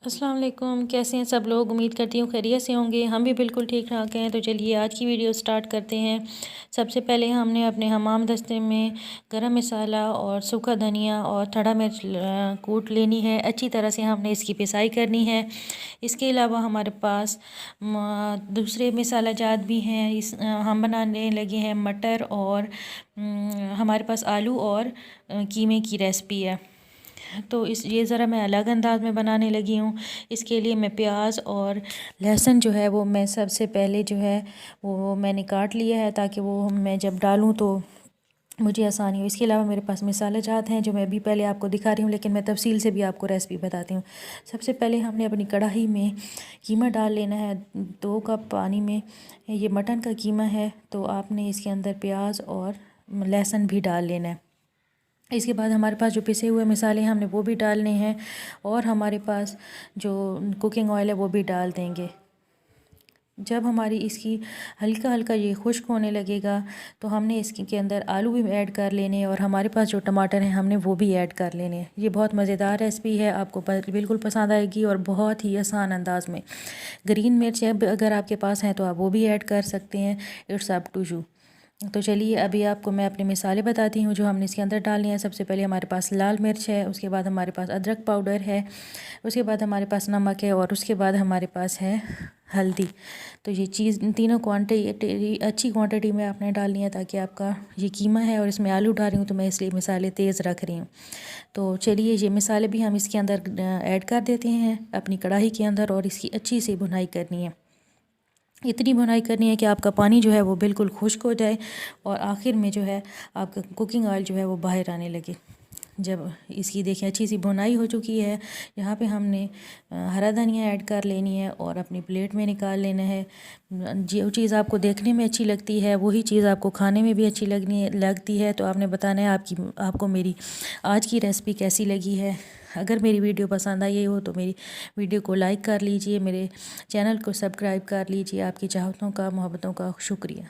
अस्सलाम वालेकुम। कैसे हैं सब लोग? उम्मीद करती हूँ खैरियत से होंगे। हम भी बिल्कुल ठीक ठाक हैं। तो चलिए आज की वीडियो स्टार्ट करते हैं। सबसे पहले हमने अपने हमाम दस्ते में गरम मसाला और सूखा धनिया और खड़ा मिर्च कूट लेनी है। अच्छी तरह से हमने इसकी पिसाई करनी है। इसके अलावा हमारे पास दूसरे मसाला जात भी हैं। हम बनाने लगे हैं मटर और हमारे पास आलू और कीमे की रेसिपी है। तो ये ज़रा मैं अलग अंदाज में बनाने लगी हूँ। इसके लिए मैं प्याज और लहसुन जो है वो मैं सबसे पहले जो है वो मैंने काट लिया है, ताकि वो मैं जब डालूँ तो मुझे आसानी हो। इसके अलावा मेरे पास मसाले जात हैं जो मैं अभी पहले आपको दिखा रही हूँ, लेकिन मैं तफसील से भी आपको रेसिपी बताती हूँ। सबसे पहले हमने अपनी कढ़ाई में कीमा डाल लेना है। 2 कप पानी में ये मटन का कीमा है, तो आपने इसके अंदर प्याज और लहसुन भी डाल लेना है। इसके बाद हमारे पास जो पिसे हुए मसाले हैं हमने वो भी डालने हैं, और हमारे पास जो कुकिंग ऑयल है वो भी डाल देंगे। जब हमारी इसकी हल्का हल्का ये खुश्क होने लगेगा तो हमने इसके के अंदर आलू भी ऐड कर लेने हैं, और हमारे पास जो टमाटर हैं हमने वो भी ऐड कर लेने हैं। ये बहुत मज़ेदार रेसिपी है, आपको बिल्कुल पसंद आएगी और बहुत ही आसान अंदाज में। ग्रीन मिर्च अगर आपके पास हैं तो आप वो भी ऐड कर सकते हैं। It's up to you. तो चलिए अभी आपको मैं अपने मिसाले बताती हूँ जो हमने इसके अंदर डालनी है। सबसे पहले हमारे पास लाल मिर्च है, उसके बाद हमारे पास अदरक पाउडर है, उसके बाद हमारे पास नमक है, और उसके बाद हमारे पास है हल्दी। तो ये चीज़ तीनों क्वांटिटी अच्छी क्वांटिटी में आपने डालनी है, ताकि आपका ये कीमा है और इसमें आलू डाल रही हूँ तो मैं इसलिए मिसाले तेज़ रख रही हूँ। तो चलिए ये मिसाले भी हम इसके अंदर ऐड कर देते हैं अपनी कढ़ाई के अंदर, और इसकी अच्छी सी भुनाई करनी है। इतनी भुनाई करनी है कि आपका पानी जो है वो बिल्कुल खुश्क हो जाए, और आखिर में जो है आपका कुकिंग ऑयल जो है वो बाहर आने लगे। जब इसकी देखिए अच्छी सी भुनाई हो चुकी है, यहाँ पे हमने हरा धनिया ऐड कर लेनी है और अपनी प्लेट में निकाल लेना है। जो चीज़ आपको देखने में अच्छी लगती है वही चीज़ आपको खाने में भी अच्छी लगती है। तो आपने बताना है आपको मेरी आज की रेसिपी कैसी लगी है। अगर मेरी वीडियो पसंद आई हो तो मेरी वीडियो को लाइक कर लीजिए, मेरे चैनल को सब्सक्राइब कर लीजिए। आपकी चाहतों का, मोहब्बतों का शुक्रिया।